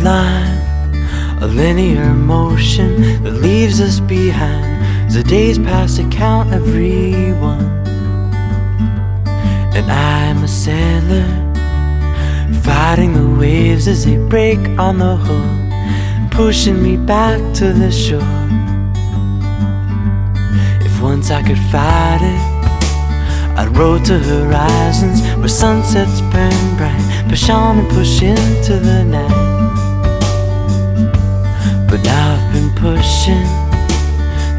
line, a linear motion that leaves us behind as the days pass to count everyone. And I'm a sailor, fighting the waves as they break on the hull, pushing me back to the shore. If once I could fight it, I'd row to horizons where sunsets burn bright, push on and push into the night. But now I've been pushing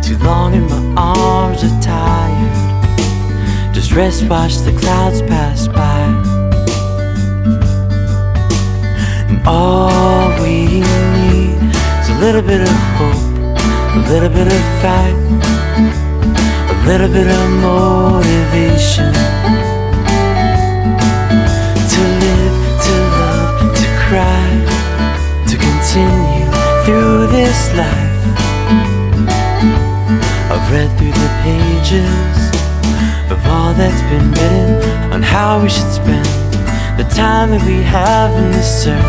too long and my arms are tired. Just rest, watch the clouds pass by. And all we need is a little bit of hope, a little bit of fight, a little bit of motivation to live, to love, to cry, to continue through this life. I've read through the pages of all that's been written on how we should spend the time that we have in this earth.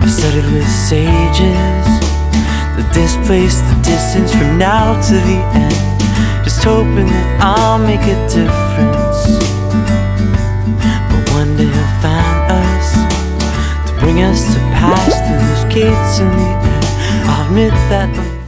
I've studied with sages that displace the distance from now to the end, just hoping that I'll make a difference. But one day I'll find us to bring us to pass through those gates in the end. I'll admit that